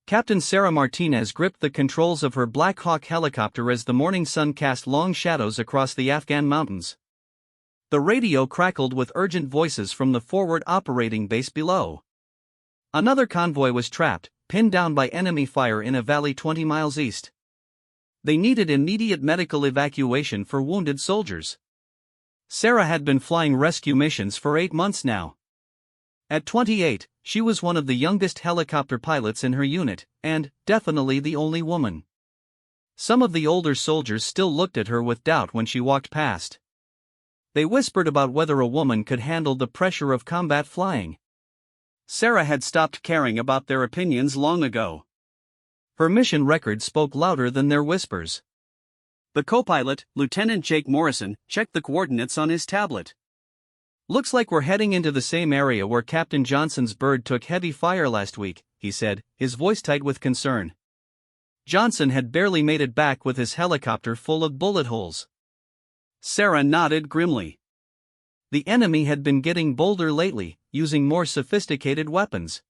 Captain Sarah Martinez gripped the controls of her Black Hawk helicopter as the morning sun cast long shadows across the Afghan mountains. The radio crackled with urgent voices from the forward operating base below. Another convoy was trapped, pinned down by enemy fire in a valley 20 miles east. They needed immediate medical evacuation for wounded soldiers. Sarah had been flying rescue missions for 8 months now. At 28, she was one of the youngest helicopter pilots in her unit, and definitely the only woman. Some of the older soldiers still looked at her with doubt when she walked past. They whispered about whether a woman could handle the pressure of combat flying. Sarah had stopped caring about their opinions long ago. Her mission record spoke louder than their whispers. The co-pilot, Lieutenant Jake Morrison, checked the coordinates on his tablet. "Looks like we're heading into the same area where Captain Johnson's bird took heavy fire last week," he said, his voice tight with concern. Johnson had barely made it back with his helicopter full of bullet holes. Sarah nodded grimly. The enemy had been getting bolder lately, using more sophisticated weapons.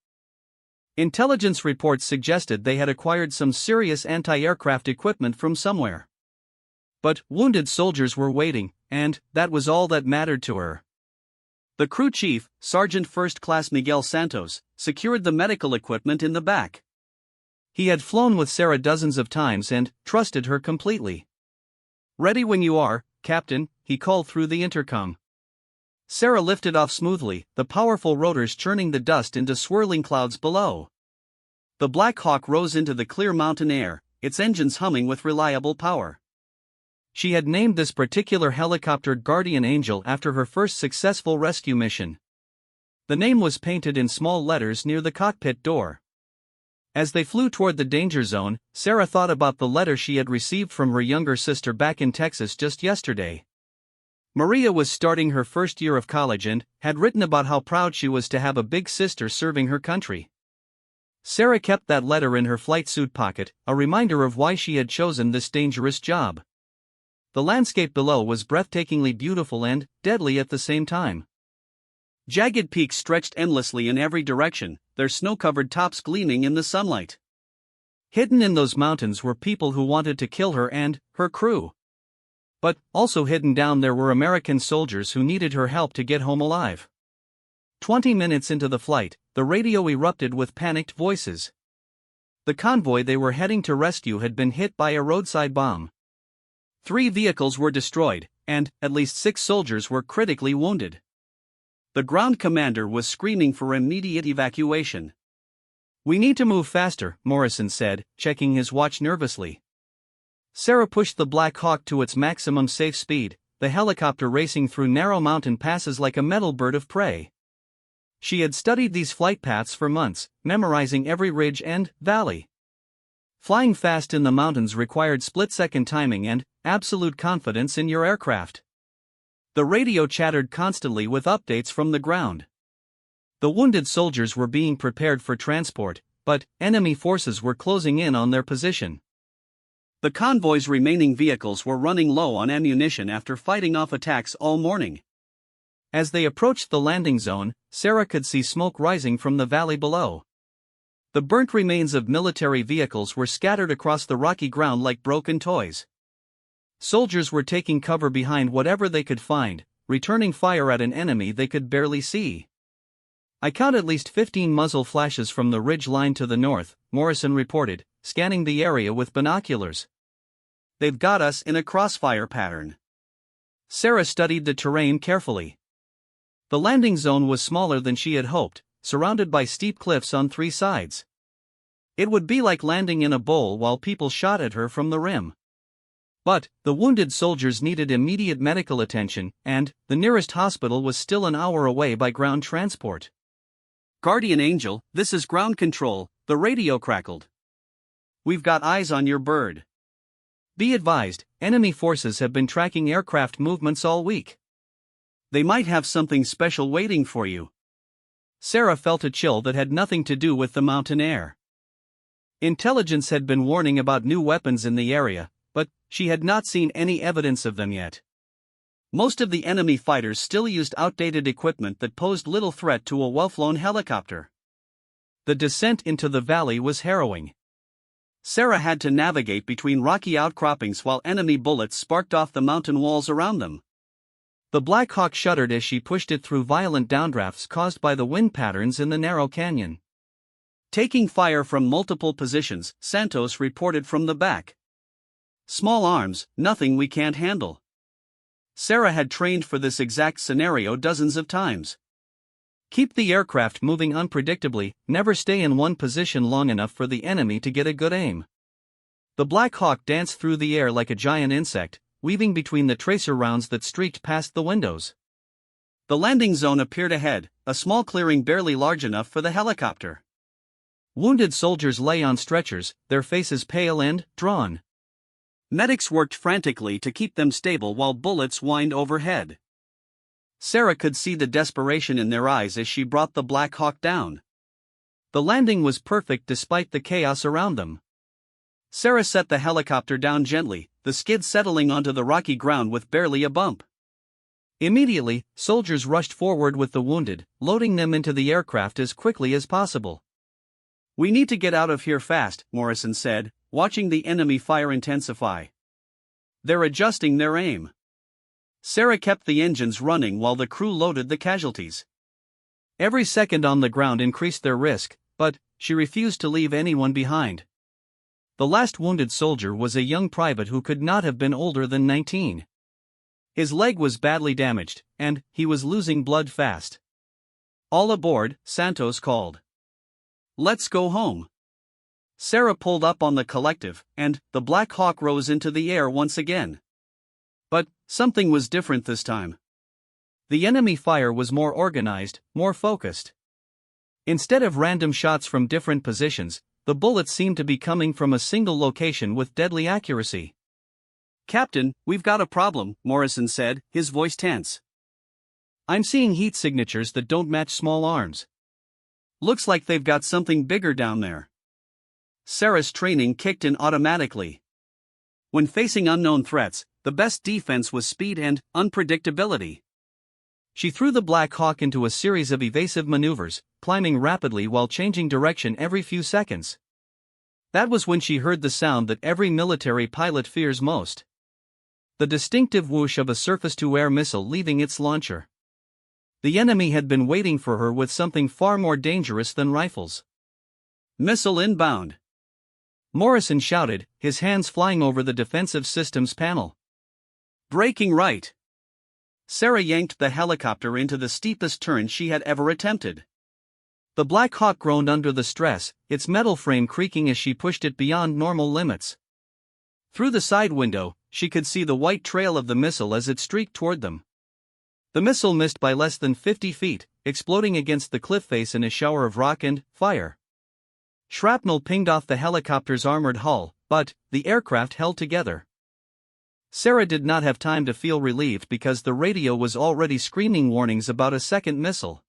Intelligence reports suggested they had acquired some serious anti-aircraft equipment from somewhere. But wounded soldiers were waiting, and that was all that mattered to her. The crew chief, Sergeant First Class Miguel Santos, secured the medical equipment in the back. He had flown with Sarah dozens of times and trusted her completely. "Ready when you are, Captain," he called through the intercom. Sarah lifted off smoothly, the powerful rotors churning the dust into swirling clouds below. The Black Hawk rose into the clear mountain air, its engines humming with reliable power. She had named this particular helicopter Guardian Angel after her first successful rescue mission. The name was painted in small letters near the cockpit door. As they flew toward the danger zone, Sarah thought about the letter she had received from her younger sister back in Texas just yesterday. Maria was starting her first year of college and had written about how proud she was to have a big sister serving her country. Sarah kept that letter in her flight suit pocket, a reminder of why she had chosen this dangerous job. The landscape below was breathtakingly beautiful and deadly at the same time. Jagged peaks stretched endlessly in every direction, their snow-covered tops gleaming in the sunlight. Hidden in those mountains were people who wanted to kill her and her crew. But also hidden down there were American soldiers who needed her help to get home alive. 20 minutes into the flight, the radio erupted with panicked voices. The convoy they were heading to rescue had been hit by a roadside bomb. 3 vehicles were destroyed, and at least 6 soldiers were critically wounded. The ground commander was screaming for immediate evacuation. "We need to move faster," Morrison said, checking his watch nervously. Sarah pushed the Black Hawk to its maximum safe speed, the helicopter racing through narrow mountain passes like a metal bird of prey. She had studied these flight paths for months, memorizing every ridge and valley. Flying fast in the mountains required split-second timing and absolute confidence in your aircraft. The radio chattered constantly with updates from the ground. The wounded soldiers were being prepared for transport, but enemy forces were closing in on their position. The convoy's remaining vehicles were running low on ammunition after fighting off attacks all morning. As they approached the landing zone, Sarah could see smoke rising from the valley below. The burnt remains of military vehicles were scattered across the rocky ground like broken toys. Soldiers were taking cover behind whatever they could find, returning fire at an enemy they could barely see. "I count at least 15 muzzle flashes from the ridge line to the north," Morrison reported, scanning the area with binoculars. "They've got us in a crossfire pattern." Sarah studied the terrain carefully. The landing zone was smaller than she had hoped, surrounded by steep cliffs on 3 sides. It would be like landing in a bowl while people shot at her from the rim. But the wounded soldiers needed immediate medical attention, and the nearest hospital was still an hour away by ground transport. "Guardian Angel, this is ground control," the radio crackled. "We've got eyes on your bird. Be advised, enemy forces have been tracking aircraft movements all week. They might have something special waiting for you." Sarah felt a chill that had nothing to do with the mountain air. Intelligence had been warning about new weapons in the area, but she had not seen any evidence of them yet. Most of the enemy fighters still used outdated equipment that posed little threat to a well-flown helicopter. The descent into the valley was harrowing. Sarah had to navigate between rocky outcroppings while enemy bullets sparked off the mountain walls around them. The Black Hawk shuddered as she pushed it through violent downdrafts caused by the wind patterns in the narrow canyon. Taking fire from multiple positions, Santos reported from the back. "Small arms, nothing we can't handle." Sarah had trained for this exact scenario dozens of times. Keep the aircraft moving unpredictably, never stay in one position long enough for the enemy to get a good aim. The Black Hawk danced through the air like a giant insect, weaving between the tracer rounds that streaked past the windows. The landing zone appeared ahead, a small clearing barely large enough for the helicopter. Wounded soldiers lay on stretchers, their faces pale and drawn. Medics worked frantically to keep them stable while bullets whined overhead. Sarah could see the desperation in their eyes as she brought the Black Hawk down. The landing was perfect despite the chaos around them. Sarah set the helicopter down gently, the skid settling onto the rocky ground with barely a bump. Immediately, soldiers rushed forward with the wounded, loading them into the aircraft as quickly as possible. "We need to get out of here fast," Morrison said, watching the enemy fire intensify. "They're adjusting their aim." Sarah kept the engines running while the crew loaded the casualties. Every second on the ground increased their risk, but she refused to leave anyone behind. The last wounded soldier was a young private who could not have been older than 19. His leg was badly damaged, and he was losing blood fast. "All aboard," Santos called. "Let's go home." Sarah pulled up on the collective, and the Black Hawk rose into the air once again. But something was different this time. The enemy fire was more organized, more focused. Instead of random shots from different positions, the bullets seemed to be coming from a single location with deadly accuracy. "Captain, we've got a problem," Morrison said, his voice tense. "I'm seeing heat signatures that don't match small arms. Looks like they've got something bigger down there." Sarah's training kicked in automatically. When facing unknown threats, the best defense was speed and unpredictability. She threw the Black Hawk into a series of evasive maneuvers, climbing rapidly while changing direction every few seconds. That was when she heard the sound that every military pilot fears most. The distinctive whoosh of a surface-to-air missile leaving its launcher. The enemy had been waiting for her with something far more dangerous than rifles. "Missile inbound!" Morrison shouted, his hands flying over the defensive systems panel. "Braking right!" Sarah yanked the helicopter into the steepest turn she had ever attempted. The Black Hawk groaned under the stress, its metal frame creaking as she pushed it beyond normal limits. Through the side window, she could see the white trail of the missile as it streaked toward them. The missile missed by less than 50 feet, exploding against the cliff face in a shower of rock and fire. Shrapnel pinged off the helicopter's armored hull, but the aircraft held together. Sarah did not have time to feel relieved because the radio was already screaming warnings about a second missile.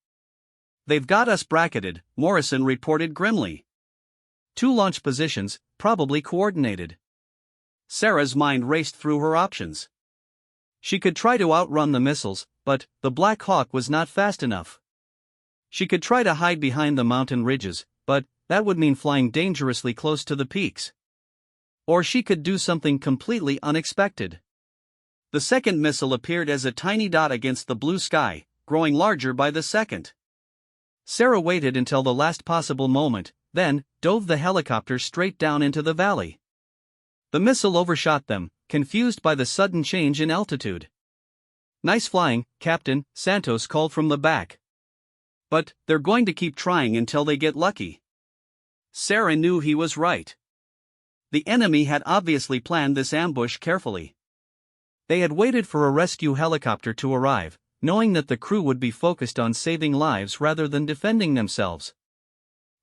"They've got us bracketed," Morrison reported grimly. "Two launch positions, probably coordinated." Sarah's mind raced through her options. She could try to outrun the missiles, but the Black Hawk was not fast enough. She could try to hide behind the mountain ridges, but that would mean flying dangerously close to the peaks. Or she could do something completely unexpected. The second missile appeared as a tiny dot against the blue sky, growing larger by the second. Sarah waited until the last possible moment, then dove the helicopter straight down into the valley. The missile overshot them, confused by the sudden change in altitude. "Nice flying, Captain," Santos called from the back. "But they're going to keep trying until they get lucky." Sarah knew he was right. The enemy had obviously planned this ambush carefully. They had waited for a rescue helicopter to arrive, knowing that the crew would be focused on saving lives rather than defending themselves.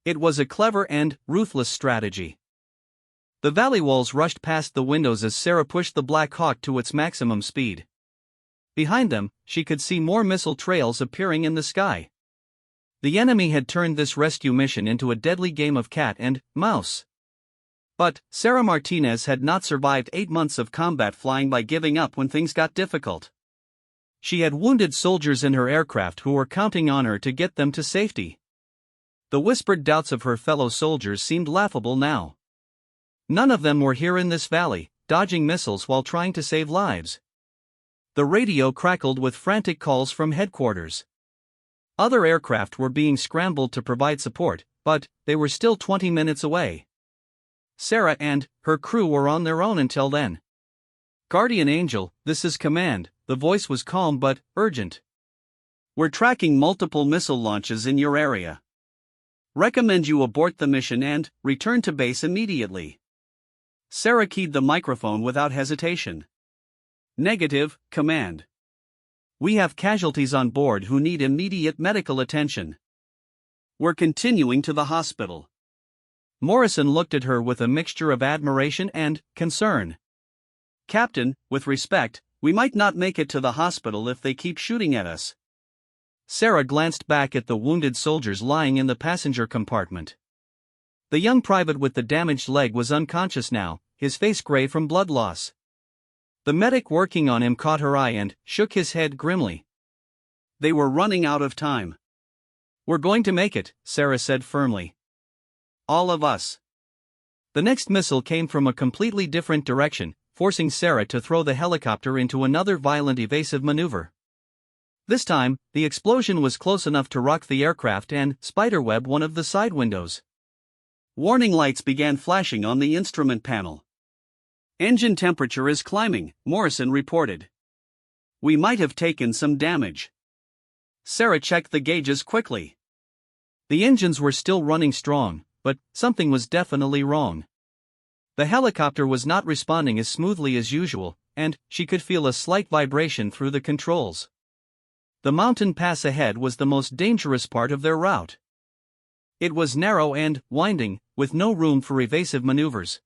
It was a clever and ruthless strategy. The valley walls rushed past the windows as Sarah pushed the Black Hawk to its maximum speed. Behind them, she could see more missile trails appearing in the sky. The enemy had turned this rescue mission into a deadly game of cat and mouse. But Sarah Martinez had not survived 8 months of combat flying by giving up when things got difficult. She had wounded soldiers in her aircraft who were counting on her to get them to safety. The whispered doubts of her fellow soldiers seemed laughable now. None of them were here in this valley, dodging missiles while trying to save lives. The radio crackled with frantic calls from headquarters. Other aircraft were being scrambled to provide support, but they were still 20 minutes away. Sarah and her crew were on their own until then. "Guardian Angel, this is command," the voice was calm but urgent. "We're tracking multiple missile launches in your area. Recommend you abort the mission and return to base immediately." Sarah keyed the microphone without hesitation. "Negative, command. We have casualties on board who need immediate medical attention. We're continuing to the hospital." Morrison looked at her with a mixture of admiration and concern. "Captain, with respect, we might not make it to the hospital if they keep shooting at us." Sarah glanced back at the wounded soldiers lying in the passenger compartment. The young private with the damaged leg was unconscious now, his face gray from blood loss. The medic working on him caught her eye and shook his head grimly. "They were running out of time." "We're going to make it," Sarah said firmly. "All of us." The next missile came from a completely different direction, forcing Sarah to throw the helicopter into another violent evasive maneuver. This time, the explosion was close enough to rock the aircraft and spiderweb one of the side windows. Warning lights began flashing on the instrument panel. "Engine temperature is climbing," Morrison reported. "We might have taken some damage." Sarah checked the gauges quickly. The engines were still running strong, but something was definitely wrong. The helicopter was not responding as smoothly as usual, and she could feel a slight vibration through the controls. The mountain pass ahead was the most dangerous part of their route. It was narrow and winding, with no room for evasive maneuvers.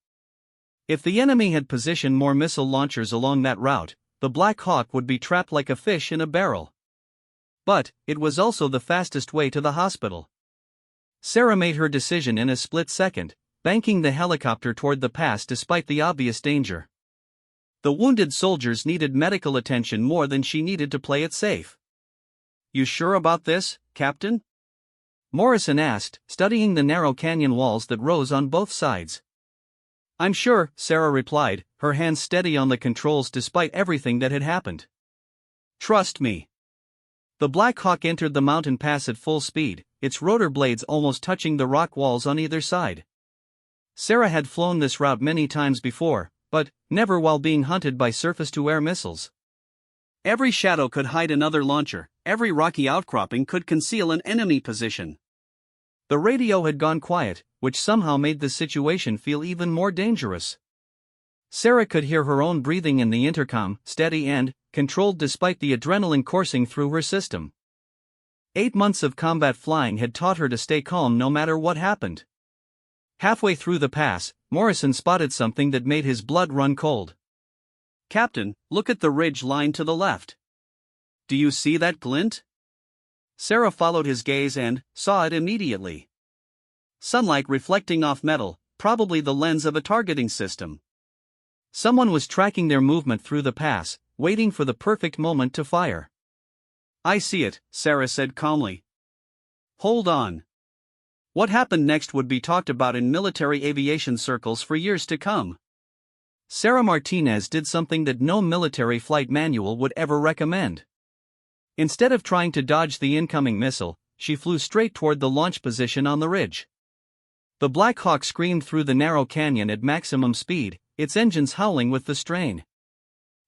If the enemy had positioned more missile launchers along that route, the Black Hawk would be trapped like a fish in a barrel. But it was also the fastest way to the hospital. Sarah made her decision in a split second, banking the helicopter toward the pass despite the obvious danger. The wounded soldiers needed medical attention more than she needed to play it safe. "You sure about this, Captain?" Morrison asked, studying the narrow canyon walls that rose on both sides. "I'm sure," Sarah replied, her hands steady on the controls despite everything that had happened. "Trust me." The Black Hawk entered the mountain pass at full speed, its rotor blades almost touching the rock walls on either side. Sarah had flown this route many times before, but never while being hunted by surface-to-air missiles. Every shadow could hide another launcher, every rocky outcropping could conceal an enemy position. The radio had gone quiet, which somehow made the situation feel even more dangerous. Sarah could hear her own breathing in the intercom, steady and controlled despite the adrenaline coursing through her system. 8 months of combat flying had taught her to stay calm no matter what happened. Halfway through the pass, Morrison spotted something that made his blood run cold. "Captain, look at the ridge line to the left. Do you see that glint?" Sarah followed his gaze and saw it immediately. Sunlight reflecting off metal, probably the lens of a targeting system. Someone was tracking their movement through the pass, waiting for the perfect moment to fire. "I see it," Sarah said calmly. "Hold on." What happened next would be talked about in military aviation circles for years to come. Sarah Martinez did something that no military flight manual would ever recommend. Instead of trying to dodge the incoming missile, she flew straight toward the launch position on the ridge. The Black Hawk screamed through the narrow canyon at maximum speed, its engines howling with the strain.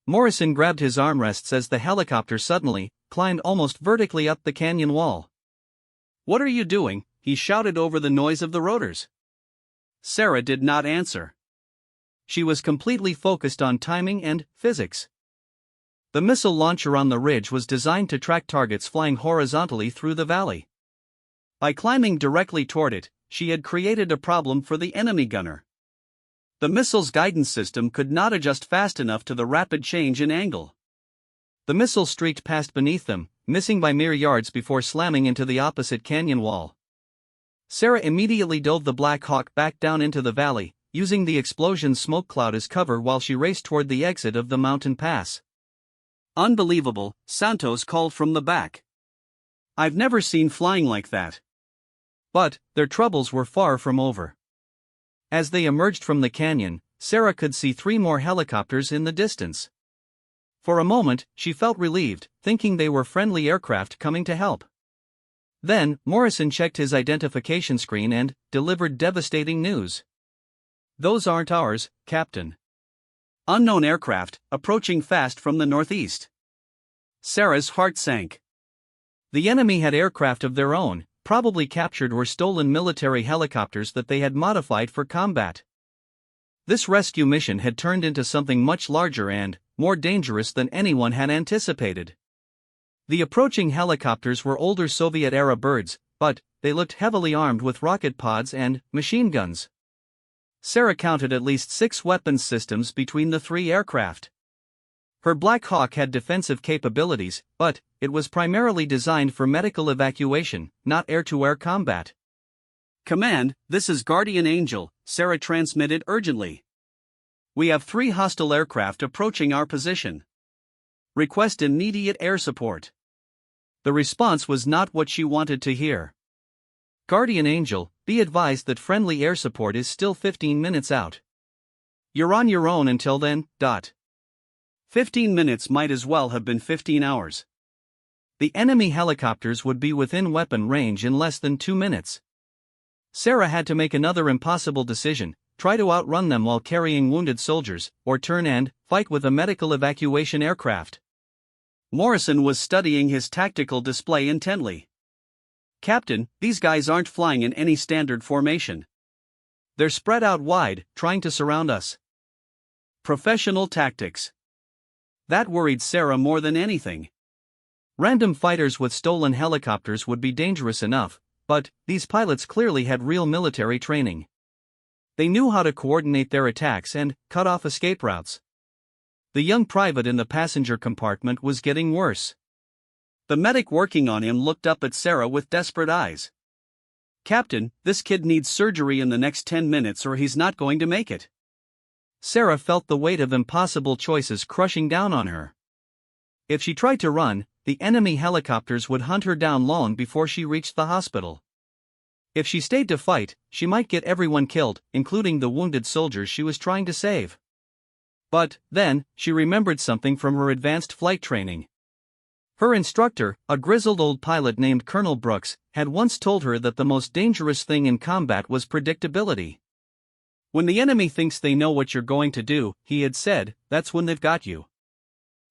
Morrison grabbed his armrests as the helicopter suddenly climbed almost vertically up the canyon wall. "What are you doing?" he shouted over the noise of the rotors. Sarah did not answer. She was completely focused on timing and physics. The missile launcher on the ridge was designed to track targets flying horizontally through the valley. By climbing directly toward it, she had created a problem for the enemy gunner. The missile's guidance system could not adjust fast enough to the rapid change in angle. The missile streaked past beneath them, missing by mere yards before slamming into the opposite canyon wall. Sarah immediately dove the Black Hawk back down into the valley, using the explosion's smoke cloud as cover while she raced toward the exit of the mountain pass. "Unbelievable," Santos called from the back. "I've never seen flying like that." But their troubles were far from over. As they emerged from the canyon, Sarah could see 3 more helicopters in the distance. For a moment, she felt relieved, thinking they were friendly aircraft coming to help. Then, Morrison checked his identification screen and delivered devastating news. "Those aren't ours, Captain. Unknown aircraft, approaching fast from the northeast." Sarah's heart sank. The enemy had aircraft of their own, probably captured or stolen military helicopters that they had modified for combat. This rescue mission had turned into something much larger and more dangerous than anyone had anticipated. The approaching helicopters were older Soviet-era birds, but they looked heavily armed with rocket pods and machine guns. Sarah counted at least 6 weapons systems between the 3 aircraft. Her Black Hawk had defensive capabilities, but it was primarily designed for medical evacuation, not air-to-air combat. "Command, this is Guardian Angel," Sarah transmitted urgently. "We have 3 hostile aircraft approaching our position. Request immediate air support." The response was not what she wanted to hear. "Guardian Angel, be advised that friendly air support is still 15 minutes out. You're on your own until then. 15 minutes might as well have been 15 hours. The enemy helicopters would be within weapon range in less than 2 minutes. Sarah had to make another impossible decision: try to outrun them while carrying wounded soldiers, or turn and fight with a medical evacuation aircraft. Morrison was studying his tactical display intently. "Captain, these guys aren't flying in any standard formation. They're spread out wide, trying to surround us. Professional tactics." That worried Sarah more than anything. Random fighters with stolen helicopters would be dangerous enough, but these pilots clearly had real military training. They knew how to coordinate their attacks and cut off escape routes. The young private in the passenger compartment was getting worse. The medic working on him looked up at Sarah with desperate eyes. "Captain, this kid needs surgery in the next 10 minutes or he's not going to make it." Sarah felt the weight of impossible choices crushing down on her. If she tried to run, the enemy helicopters would hunt her down long before she reached the hospital. If she stayed to fight, she might get everyone killed, including the wounded soldiers she was trying to save. But then, she remembered something from her advanced flight training. Her instructor, a grizzled old pilot named Colonel Brooks, had once told her that the most dangerous thing in combat was predictability. "When the enemy thinks they know what you're going to do," he had said, "that's when they've got you."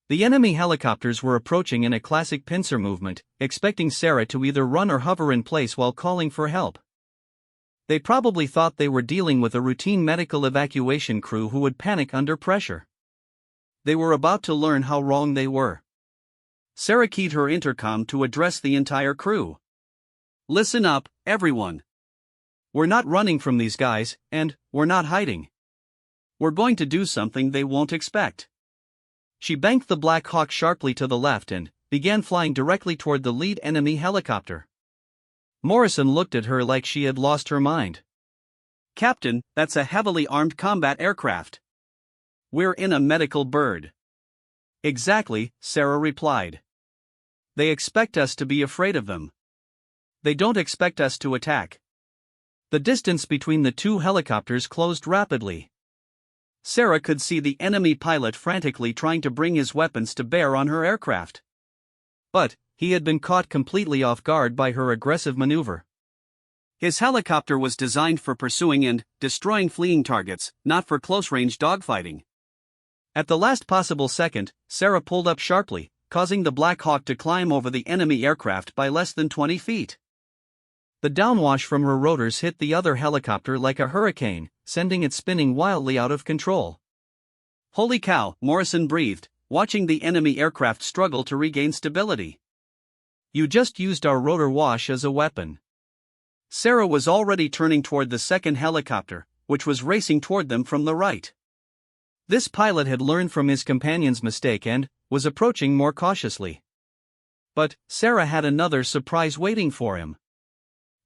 The enemy helicopters were approaching in a classic pincer movement, expecting Sarah to either run or hover in place while calling for help. They probably thought they were dealing with a routine medical evacuation crew who would panic under pressure. They were about to learn how wrong they were. Sarah keyed her intercom to address the entire crew. "Listen up, everyone. We're not running from these guys, and we're not hiding. We're going to do something they won't expect." She banked the Black Hawk sharply to the left and began flying directly toward the lead enemy helicopter. Morrison looked at her like she had lost her mind. "Captain, that's a heavily armed combat aircraft. We're in a medical bird." "Exactly," Sarah replied. "They expect us to be afraid of them. They don't expect us to attack." The distance between the 2 helicopters closed rapidly. Sarah could see the enemy pilot frantically trying to bring his weapons to bear on her aircraft. But he had been caught completely off guard by her aggressive maneuver. His helicopter was designed for pursuing and destroying fleeing targets, not for close-range dogfighting. At the last possible second, Sarah pulled up sharply, causing the Black Hawk to climb over the enemy aircraft by less than 20 feet. The downwash from her rotors hit the other helicopter like a hurricane, sending it spinning wildly out of control. "Holy cow," Morrison breathed, watching the enemy aircraft struggle to regain stability. "You just used our rotor wash as a weapon." Sarah was already turning toward the second helicopter, which was racing toward them from the right. This pilot had learned from his companion's mistake and was approaching more cautiously. But Sarah had another surprise waiting for him.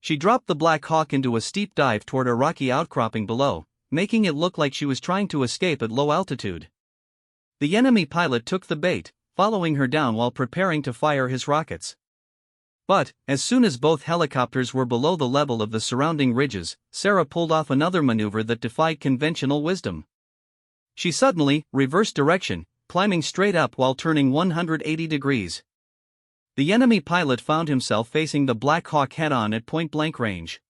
She dropped the Black Hawk into a steep dive toward a rocky outcropping below, making it look like she was trying to escape at low altitude. The enemy pilot took the bait, following her down while preparing to fire his rockets. But, as soon as both helicopters were below the level of the surrounding ridges, Sarah pulled off another maneuver that defied conventional wisdom. She suddenly reversed direction, climbing straight up while turning 180 degrees. The enemy pilot found himself facing the Black Hawk head-on at point-blank range.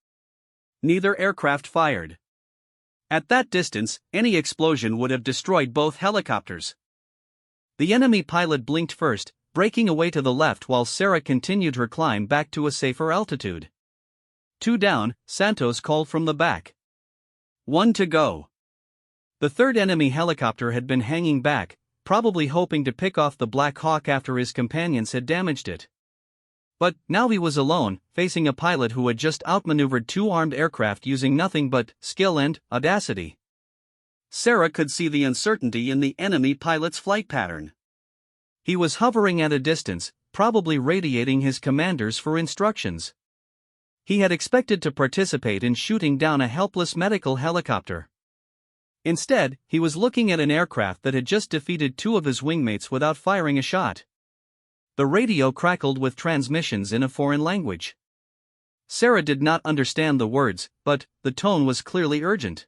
Neither aircraft fired. At that distance, any explosion would have destroyed both helicopters. The enemy pilot blinked first, breaking away to the left while Sarah continued her climb back to a safer altitude. 2 down, Santos called from the back. 1 to go. The third enemy helicopter had been hanging back, probably hoping to pick off the Black Hawk after his companions had damaged it. But now he was alone, facing a pilot who had just outmaneuvered 2 armed aircraft using nothing but skill and audacity. Sarah could see the uncertainty in the enemy pilot's flight pattern. He was hovering at a distance, probably radiating his commanders for instructions. He had expected to participate in shooting down a helpless medical helicopter. Instead, he was looking at an aircraft that had just defeated 2 of his wingmates without firing a shot. The radio crackled with transmissions in a foreign language. Sarah did not understand the words, but the tone was clearly urgent.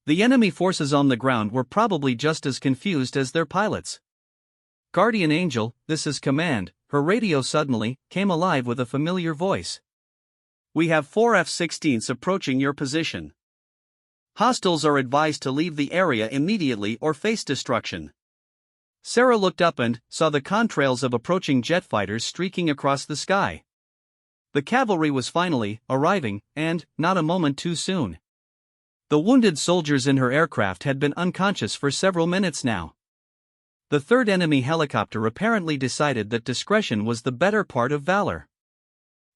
The enemy forces on the ground were probably just as confused as their pilots. "Guardian Angel, this is command," her radio suddenly came alive with a familiar voice. "We have 4 F-16s approaching your position. Hostiles are advised to leave the area immediately or face destruction." Sarah looked up and saw the contrails of approaching jet fighters streaking across the sky. The cavalry was finally arriving, and not a moment too soon. The wounded soldiers in her aircraft had been unconscious for several minutes now. The third enemy helicopter apparently decided that discretion was the better part of valor.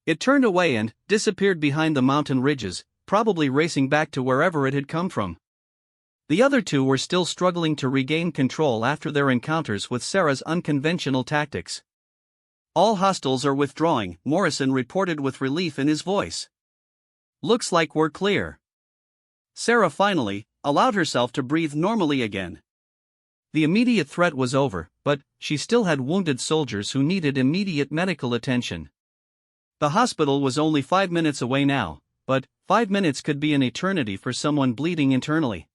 It turned away and disappeared behind the mountain ridges, probably racing back to wherever it had come from. The other 2 were still struggling to regain control after their encounters with Sarah's unconventional tactics. "All hostiles are withdrawing," Morrison reported with relief in his voice. "Looks like we're clear." Sarah finally allowed herself to breathe normally again. The immediate threat was over, but she still had wounded soldiers who needed immediate medical attention. The hospital was only 5 minutes away now, but 5 minutes could be an eternity for someone bleeding internally.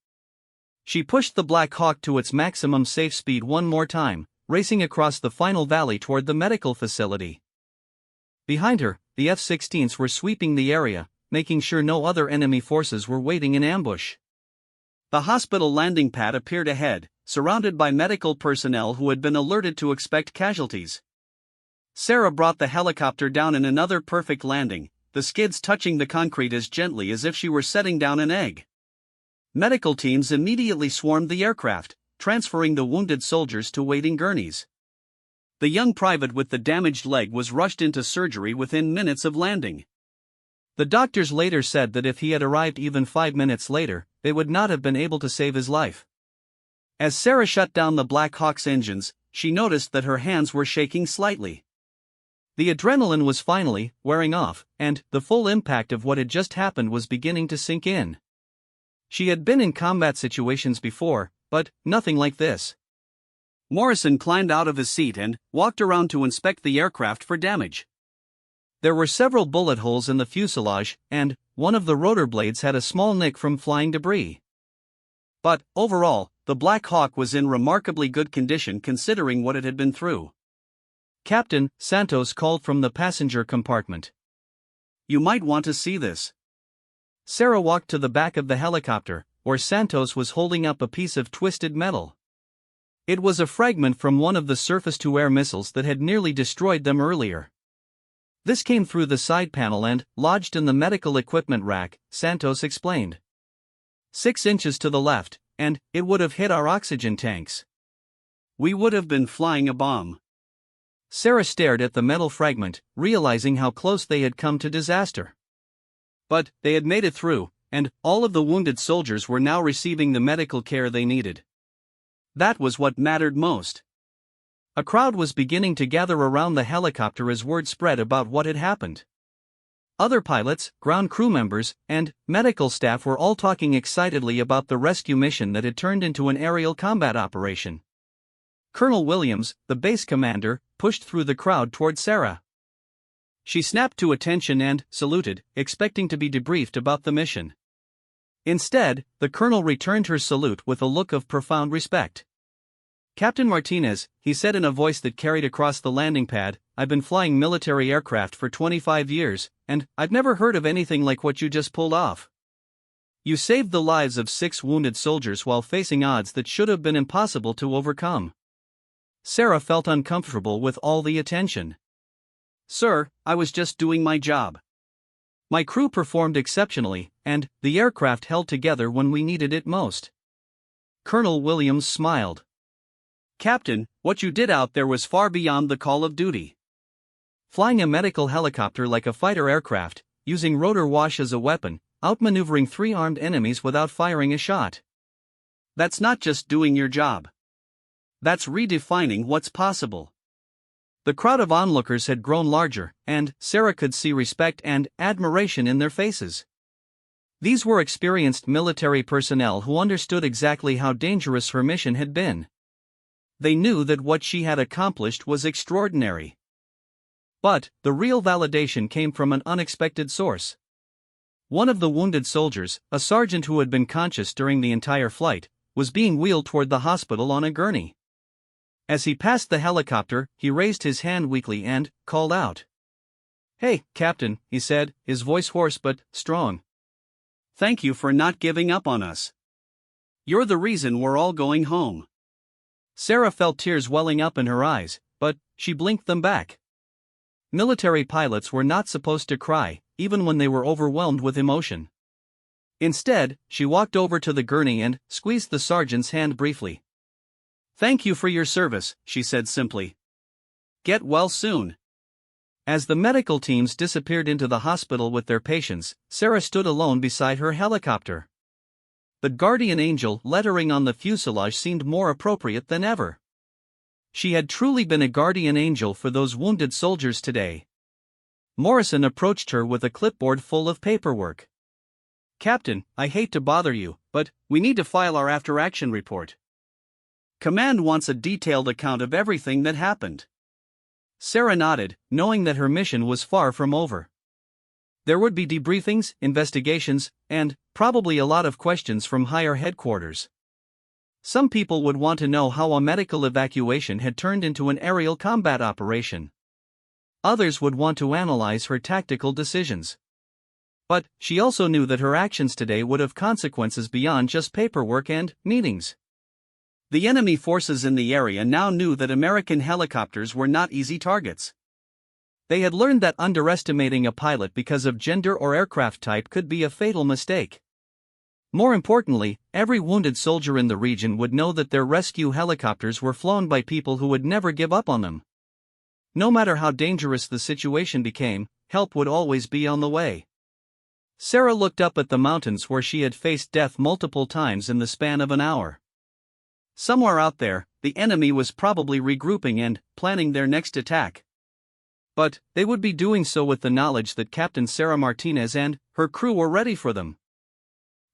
She pushed the Black Hawk to its maximum safe speed one more time, racing across the final valley toward the medical facility. Behind her, the F-16s were sweeping the area, making sure no other enemy forces were waiting in ambush. The hospital landing pad appeared ahead, surrounded by medical personnel who had been alerted to expect casualties. Sarah brought the helicopter down in another perfect landing, the skids touching the concrete as gently as if she were setting down an egg. Medical teams immediately swarmed the aircraft, transferring the wounded soldiers to waiting gurneys. The young private with the damaged leg was rushed into surgery within minutes of landing. The doctors later said that if he had arrived even 5 minutes later, they would not have been able to save his life. As Sarah shut down the Black Hawk's engines, she noticed that her hands were shaking slightly. The adrenaline was finally wearing off, and the full impact of what had just happened was beginning to sink in. She had been in combat situations before, but nothing like this. Morrison climbed out of his seat and walked around to inspect the aircraft for damage. There were several bullet holes in the fuselage, and one of the rotor blades had a small nick from flying debris. But, overall, the Black Hawk was in remarkably good condition considering what it had been through. "Captain," Santos called from the passenger compartment. "You might want to see this." Sarah walked to the back of the helicopter, where Santos was holding up a piece of twisted metal. It was a fragment from one of the surface-to-air missiles that had nearly destroyed them earlier. "This came through the side panel and lodged in the medical equipment rack," Santos explained. 6 inches to the left, and it would have hit our oxygen tanks. We would have been flying a bomb." Sarah stared at the metal fragment, realizing how close they had come to disaster. But they had made it through, and all of the wounded soldiers were now receiving the medical care they needed. That was what mattered most. A crowd was beginning to gather around the helicopter as word spread about what had happened. Other pilots, ground crew members, and medical staff were all talking excitedly about the rescue mission that had turned into an aerial combat operation. Colonel Williams, the base commander, pushed through the crowd toward Sarah. She snapped to attention and saluted, expecting to be debriefed about the mission. Instead, the colonel returned her salute with a look of profound respect. "Captain Martinez," he said in a voice that carried across the landing pad, "I've been flying military aircraft for 25 years, and I've never heard of anything like what you just pulled off. You saved the lives of 6 wounded soldiers while facing odds that should have been impossible to overcome." Sarah felt uncomfortable with all the attention. "Sir, I was just doing my job. My crew performed exceptionally, and the aircraft held together when we needed it most." Colonel Williams smiled. "Captain, what you did out there was far beyond the call of duty. Flying a medical helicopter like a fighter aircraft, using rotor wash as a weapon, outmaneuvering 3 armed enemies without firing a shot. That's not just doing your job. That's redefining what's possible." The crowd of onlookers had grown larger, and Sarah could see respect and admiration in their faces. These were experienced military personnel who understood exactly how dangerous her mission had been. They knew that what she had accomplished was extraordinary. But the real validation came from an unexpected source. One of the wounded soldiers, a sergeant who had been conscious during the entire flight, was being wheeled toward the hospital on a gurney. As he passed the helicopter, he raised his hand weakly and called out. "Hey, Captain," he said, his voice hoarse but strong. "Thank you for not giving up on us. You're the reason we're all going home." Sarah felt tears welling up in her eyes, but she blinked them back. Military pilots were not supposed to cry, even when they were overwhelmed with emotion. Instead, she walked over to the gurney and squeezed the sergeant's hand briefly. "Thank you for your service," she said simply. "Get well soon." As the medical teams disappeared into the hospital with their patients, Sarah stood alone beside her helicopter. The guardian angel lettering on the fuselage seemed more appropriate than ever. She had truly been a guardian angel for those wounded soldiers today. Morrison approached her with a clipboard full of paperwork. "Captain, I hate to bother you, but we need to file our after-action report. Command wants a detailed account of everything that happened." Sarah nodded, knowing that her mission was far from over. There would be debriefings, investigations, and probably a lot of questions from higher headquarters. Some people would want to know how a medical evacuation had turned into an aerial combat operation. Others would want to analyze her tactical decisions. But she also knew that her actions today would have consequences beyond just paperwork and meetings. The enemy forces in the area now knew that American helicopters were not easy targets. They had learned that underestimating a pilot because of gender or aircraft type could be a fatal mistake. More importantly, every wounded soldier in the region would know that their rescue helicopters were flown by people who would never give up on them. No matter how dangerous the situation became, help would always be on the way. Sarah looked up at the mountains where she had faced death multiple times in the span of an hour. Somewhere out there, the enemy was probably regrouping and planning their next attack. But they would be doing so with the knowledge that Captain Sarah Martinez and her crew were ready for them.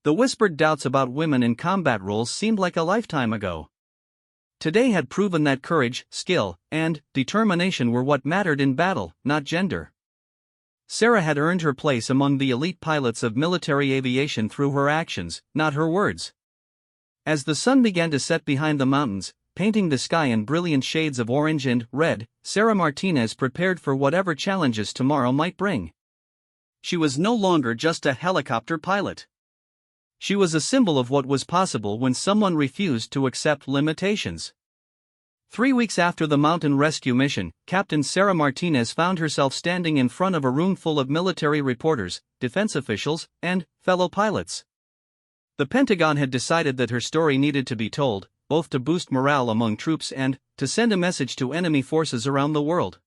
The whispered doubts about women in combat roles seemed like a lifetime ago. Today had proven that courage, skill, and determination were what mattered in battle, not gender. Sarah had earned her place among the elite pilots of military aviation through her actions, not her words. As the sun began to set behind the mountains, painting the sky in brilliant shades of orange and red, Sarah Martinez prepared for whatever challenges tomorrow might bring. She was no longer just a helicopter pilot. She was a symbol of what was possible when someone refused to accept limitations. 3 weeks after the mountain rescue mission, Captain Sarah Martinez found herself standing in front of a room full of military reporters, defense officials, and fellow pilots. The Pentagon had decided that her story needed to be told, both to boost morale among troops and to send a message to enemy forces around the world.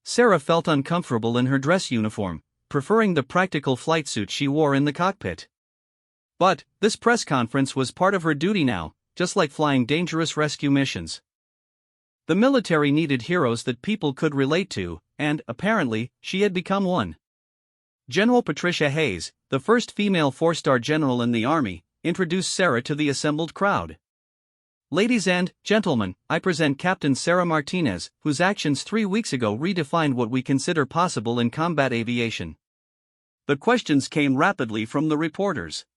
Sarah felt uncomfortable in her dress uniform, preferring the practical flight suit she wore in the cockpit. But this press conference was part of her duty now, just like flying dangerous rescue missions. The military needed heroes that people could relate to, and apparently, she had become one. General Patricia Hayes, the first female 4-star general in the Army, introduced Sarah to the assembled crowd. Ladies and gentlemen, I present Captain Sarah Martinez, whose actions 3 weeks ago redefined what we consider possible in combat aviation. The questions came rapidly from the reporters.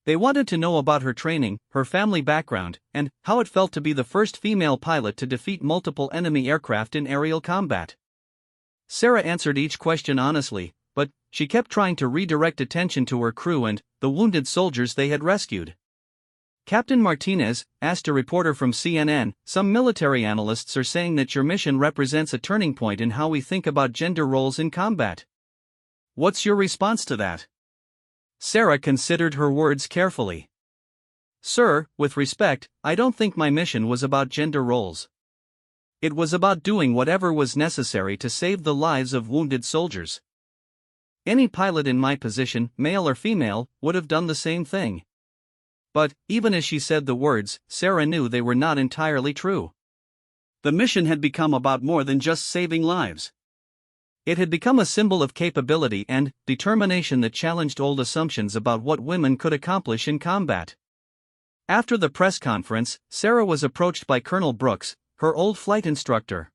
They wanted to know about her training, her family background, and how it felt to be the first female pilot to defeat multiple enemy aircraft in aerial combat. Sarah answered each question honestly, but she kept trying to redirect attention to her crew and the wounded soldiers they had rescued. Captain Martinez asked a reporter from CNN, "Some military analysts are saying that your mission represents a turning point in how we think about gender roles in combat. What's your response to that?" Sarah considered her words carefully. "Sir, with respect, I don't think my mission was about gender roles. It was about doing whatever was necessary to save the lives of wounded soldiers. Any pilot in my position, male or female, would have done the same thing." But, even as she said the words, Sarah knew they were not entirely true. The mission had become about more than just saving lives. It had become a symbol of capability and determination that challenged old assumptions about what women could accomplish in combat. After the press conference, Sarah was approached by Colonel Brooks, her old flight instructor.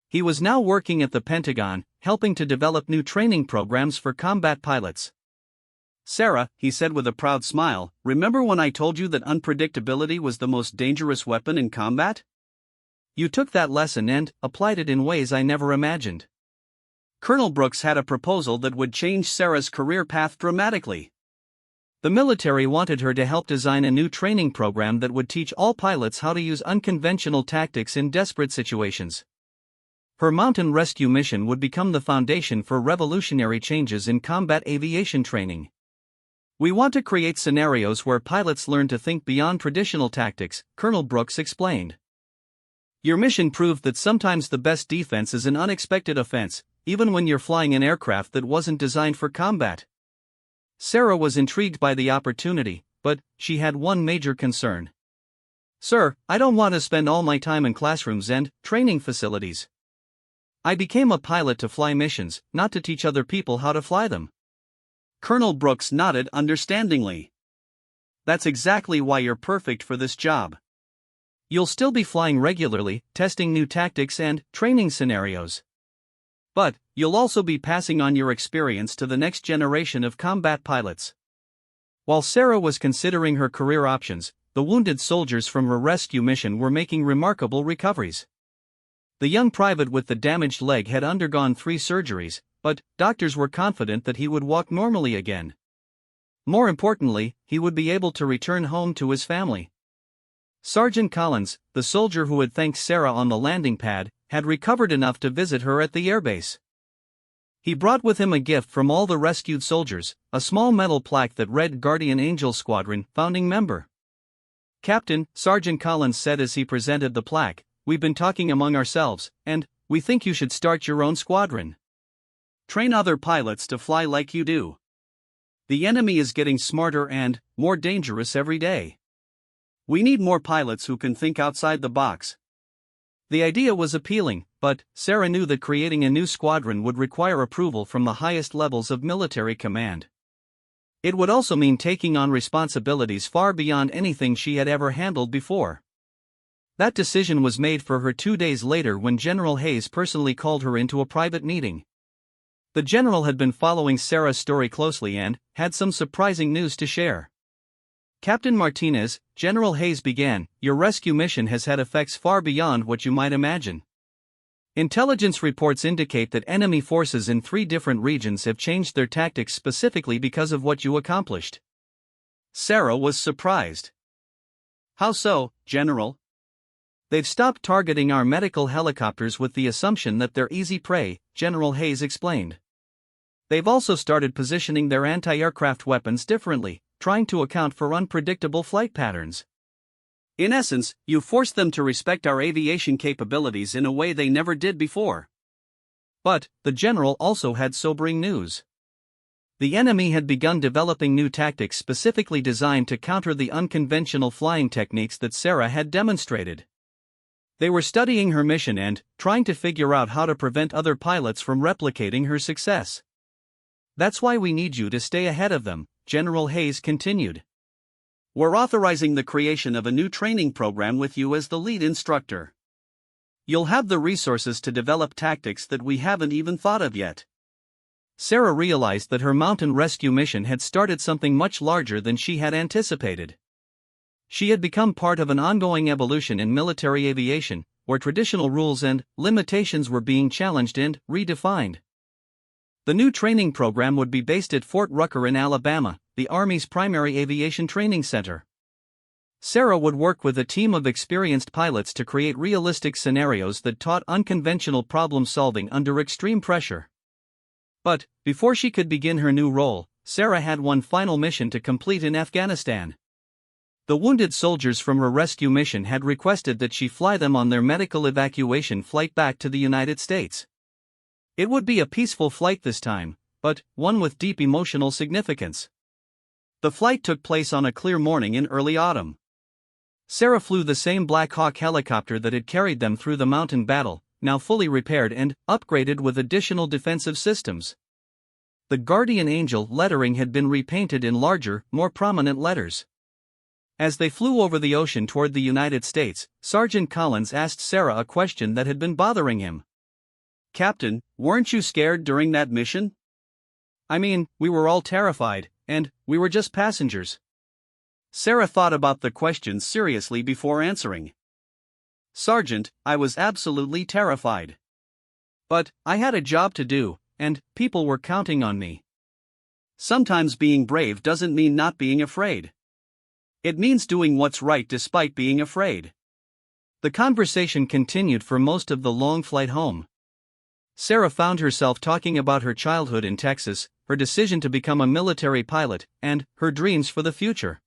He was now working at the Pentagon, helping to develop new training programs for combat pilots. "Sarah," he said with a proud smile, "remember when I told you that unpredictability was the most dangerous weapon in combat? You took that lesson and applied it in ways I never imagined." Colonel Brooks had a proposal that would change Sarah's career path dramatically. The military wanted her to help design a new training program that would teach all pilots how to use unconventional tactics in desperate situations. Her mountain rescue mission would become the foundation for revolutionary changes in combat aviation training. "We want to create scenarios where pilots learn to think beyond traditional tactics," Colonel Brooks explained. "Your mission proved that sometimes the best defense is an unexpected offense, even when you're flying an aircraft that wasn't designed for combat." Sarah was intrigued by the opportunity, but she had one major concern. "Sir, I don't want to spend all my time in classrooms and training facilities. I became a pilot to fly missions, not to teach other people how to fly them." Colonel Brooks nodded understandingly. "That's exactly why you're perfect for this job. You'll still be flying regularly, testing new tactics and training scenarios. But you'll also be passing on your experience to the next generation of combat pilots." While Sarah was considering her career options, the wounded soldiers from her rescue mission were making remarkable recoveries. The young private with the damaged leg had undergone 3 surgeries, but doctors were confident that he would walk normally again. More importantly, he would be able to return home to his family. Sergeant Collins, the soldier who had thanked Sarah on the landing pad, had recovered enough to visit her at the airbase. He brought with him a gift from all the rescued soldiers, a small metal plaque that read Guardian Angel Squadron, founding member. "Captain," Sergeant Collins said as he presented the plaque, "we've been talking among ourselves, and we think you should start your own squadron. Train other pilots to fly like you do. The enemy is getting smarter and more dangerous every day. We need more pilots who can think outside the box." The idea was appealing, but Sarah knew that creating a new squadron would require approval from the highest levels of military command. It would also mean taking on responsibilities far beyond anything she had ever handled before. That decision was made for her 2 days later when General Hayes personally called her into a private meeting. The general had been following Sarah's story closely and had some surprising news to share. "Captain Martinez," General Hayes began, "your rescue mission has had effects far beyond what you might imagine. Intelligence reports indicate that enemy forces in 3 different regions have changed their tactics specifically because of what you accomplished." Sarah was surprised. "How so, General?" "They've stopped targeting our medical helicopters with the assumption that they're easy prey," General Hayes explained. "They've also started positioning their anti-aircraft weapons differently, trying to account for unpredictable flight patterns. In essence, you forced them to respect our aviation capabilities in a way they never did before." But the general also had sobering news. The enemy had begun developing new tactics specifically designed to counter the unconventional flying techniques that Sarah had demonstrated. They were studying her mission and trying to figure out how to prevent other pilots from replicating her success. "That's why we need you to stay ahead of them," General Hayes continued. We're authorizing the creation of a new training program with you as the lead instructor. You'll have the resources to develop tactics that we haven't even thought of yet." Sarah realized that her mountain rescue mission had started something much larger than she had anticipated. She had become part of an ongoing evolution in military aviation, where traditional rules and limitations were being challenged and redefined. The new training program would be based at Fort Rucker in Alabama, the Army's primary aviation training center. Sarah would work with a team of experienced pilots to create realistic scenarios that taught unconventional problem solving under extreme pressure. But, before she could begin her new role, Sarah had one final mission to complete in Afghanistan. The wounded soldiers from her rescue mission had requested that she fly them on their medical evacuation flight back to the United States. It would be a peaceful flight this time, but one with deep emotional significance. The flight took place on a clear morning in early autumn. Sarah flew the same Black Hawk helicopter that had carried them through the mountain battle, now fully repaired and upgraded with additional defensive systems. The Guardian Angel lettering had been repainted in larger, more prominent letters. As they flew over the ocean toward the United States, Sergeant Collins asked Sarah a question that had been bothering him. "Captain, weren't you scared during that mission?" "I mean, we were all terrified, and we were just passengers." Sarah thought about the question seriously before answering. "Sergeant, I was absolutely terrified. But I had a job to do, and people were counting on me." Sometimes being brave doesn't mean not being afraid. It means doing what's right despite being afraid. The conversation continued for most of the long flight home. Sarah found herself talking about her childhood in Texas, her decision to become a military pilot, and her dreams for the future.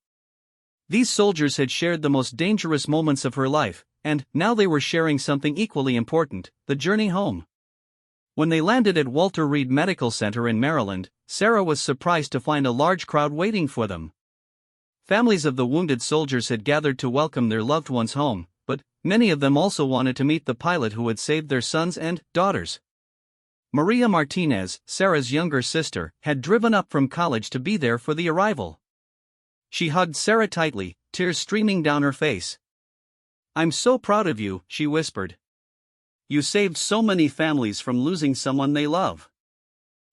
These soldiers had shared the most dangerous moments of her life, and now they were sharing something equally important, the journey home. When they landed at Walter Reed Medical Center in Maryland, Sarah was surprised to find a large crowd waiting for them. Families of the wounded soldiers had gathered to welcome their loved ones home, but many of them also wanted to meet the pilot who had saved their sons and daughters. Maria Martinez, Sarah's younger sister, had driven up from college to be there for the arrival. She hugged Sarah tightly, tears streaming down her face. "I'm so proud of you," she whispered. "You saved so many families from losing someone they love."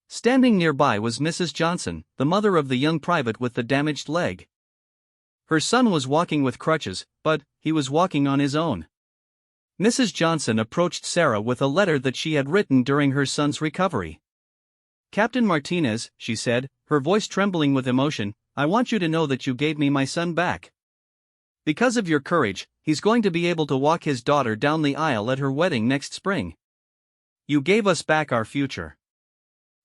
Standing nearby was Mrs. Johnson, the mother of the young private with the damaged leg. Her son was walking with crutches, but he was walking on his own. Mrs. Johnson approached Sarah with a letter that she had written during her son's recovery. "Captain Martinez," she said, her voice trembling with emotion, "I want you to know that you gave me my son back. Because of your courage, he's going to be able to walk his daughter down the aisle at her wedding next spring. You gave us back our future."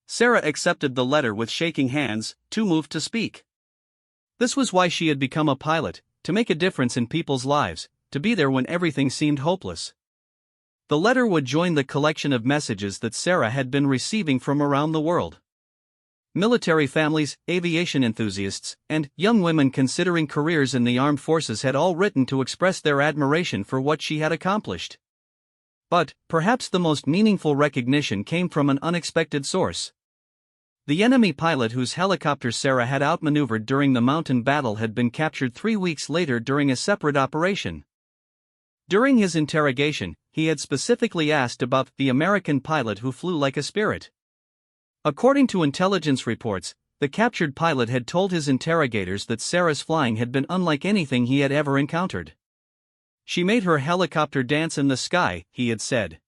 Sarah accepted the letter with shaking hands, too moved to speak. This was why she had become a pilot, to make a difference in people's lives, to be there when everything seemed hopeless. The letter would join the collection of messages that Sarah had been receiving from around the world. Military families, aviation enthusiasts, and young women considering careers in the armed forces had all written to express their admiration for what she had accomplished. But, perhaps the most meaningful recognition came from an unexpected source. The enemy pilot whose helicopter Sarah had outmaneuvered during the mountain battle had been captured 3 weeks later during a separate operation. During his interrogation, he had specifically asked about the American pilot who flew like a spirit. According to intelligence reports, the captured pilot had told his interrogators that Sarah's flying had been unlike anything he had ever encountered. "She made her helicopter dance in the sky," he had said.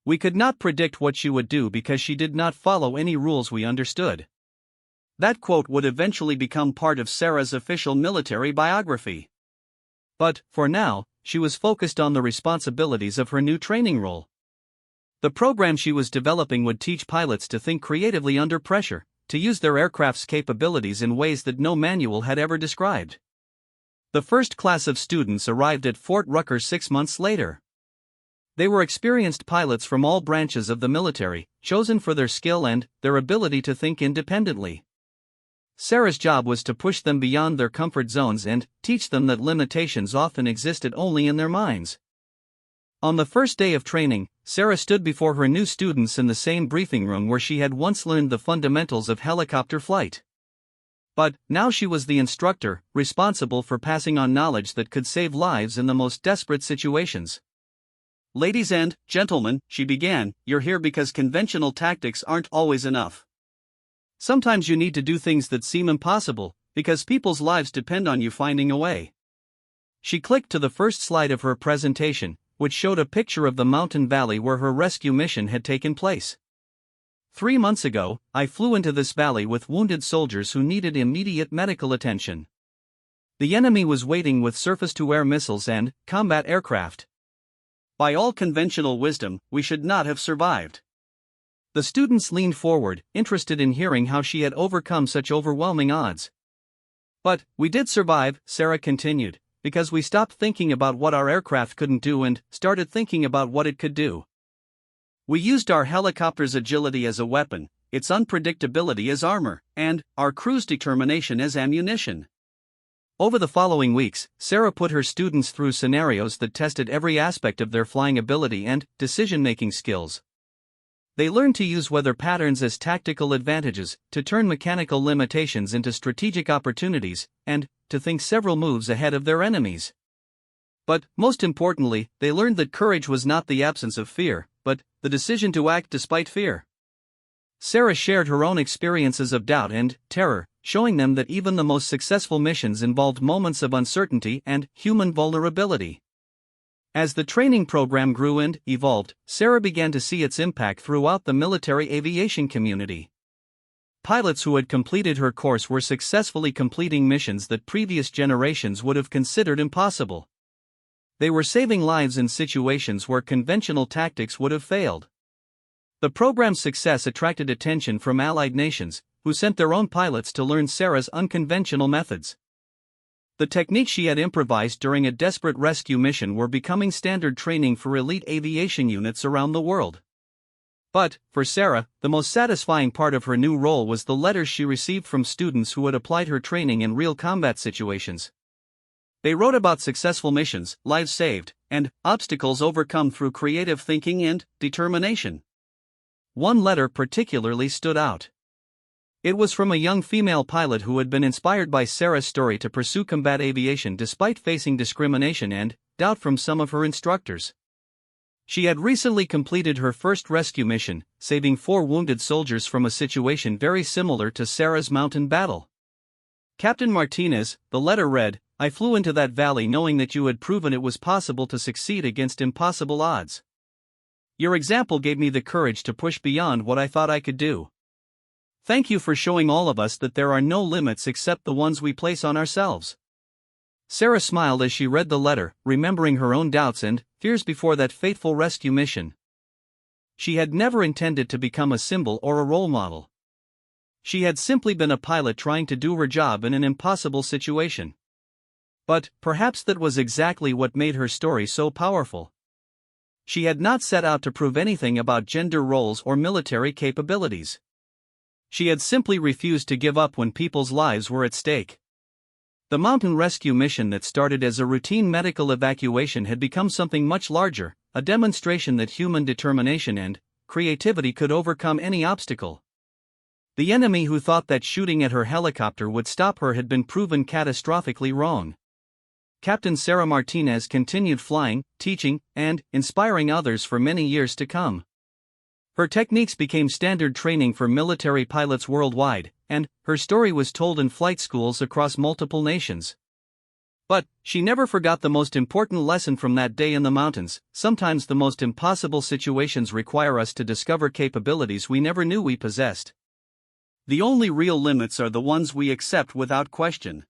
"We could not predict what she would do because she did not follow any rules we understood." That quote would eventually become part of Sarah's official military biography. But, for now, she was focused on the responsibilities of her new training role. The program she was developing would teach pilots to think creatively under pressure, to use their aircraft's capabilities in ways that no manual had ever described. The first class of students arrived at Fort Rucker 6 months later. They were experienced pilots from all branches of the military, chosen for their skill and their ability to think independently. Sarah's job was to push them beyond their comfort zones and teach them that limitations often existed only in their minds. On the first day of training, Sarah stood before her new students in the same briefing room where she had once learned the fundamentals of helicopter flight. But now she was the instructor, responsible for passing on knowledge that could save lives in the most desperate situations. "Ladies and gentlemen," she began, "you're here because conventional tactics aren't always enough. Sometimes you need to do things that seem impossible, because people's lives depend on you finding a way." She clicked to the first slide of her presentation, which showed a picture of the mountain valley where her rescue mission had taken place. 3 months ago, I flew into this valley with wounded soldiers who needed immediate medical attention. The enemy was waiting with surface-to-air missiles and combat aircraft. By all conventional wisdom, we should not have survived. The students leaned forward, interested in hearing how she had overcome such overwhelming odds. "But we did survive," Sarah continued, "because we stopped thinking about what our aircraft couldn't do and started thinking about what it could do. We used our helicopter's agility as a weapon, its unpredictability as armor, and our crew's determination as ammunition." Over the following weeks, Sarah put her students through scenarios that tested every aspect of their flying ability and decision-making skills. They learned to use weather patterns as tactical advantages, to turn mechanical limitations into strategic opportunities, and to think several moves ahead of their enemies. But, most importantly, they learned that courage was not the absence of fear, but the decision to act despite fear. Sarah shared her own experiences of doubt and terror, showing them that even the most successful missions involved moments of uncertainty and human vulnerability. As the training program grew and evolved, Sarah began to see its impact throughout the military aviation community. Pilots who had completed her course were successfully completing missions that previous generations would have considered impossible. They were saving lives in situations where conventional tactics would have failed. The program's success attracted attention from allied nations, who sent their own pilots to learn Sarah's unconventional methods. The techniques she had improvised during a desperate rescue mission were becoming standard training for elite aviation units around the world. But, for Sarah, the most satisfying part of her new role was the letters she received from students who had applied her training in real combat situations. They wrote about successful missions, lives saved, and obstacles overcome through creative thinking and determination. One letter particularly stood out. It was from a young female pilot who had been inspired by Sarah's story to pursue combat aviation despite facing discrimination and doubt from some of her instructors. She had recently completed her first rescue mission, saving 4 wounded soldiers from a situation very similar to Sarah's mountain battle. "Captain Martinez," the letter read, "I flew into that valley knowing that you had proven it was possible to succeed against impossible odds. Your example gave me the courage to push beyond what I thought I could do. Thank you for showing all of us that there are no limits except the ones we place on ourselves." Sarah smiled as she read the letter, remembering her own doubts and fears before that fateful rescue mission. She had never intended to become a symbol or a role model. She had simply been a pilot trying to do her job in an impossible situation. But perhaps that was exactly what made her story so powerful. She had not set out to prove anything about gender roles or military capabilities. She had simply refused to give up when people's lives were at stake. The mountain rescue mission that started as a routine medical evacuation had become something much larger, a demonstration that human determination and creativity could overcome any obstacle. The enemy who thought that shooting at her helicopter would stop her had been proven catastrophically wrong. Captain Sarah Martinez continued flying, teaching, and inspiring others for many years to come. Her techniques became standard training for military pilots worldwide, and her story was told in flight schools across multiple nations. But she never forgot the most important lesson from that day in the mountains: sometimes the most impossible situations require us to discover capabilities we never knew we possessed. The only real limits are the ones we accept without question.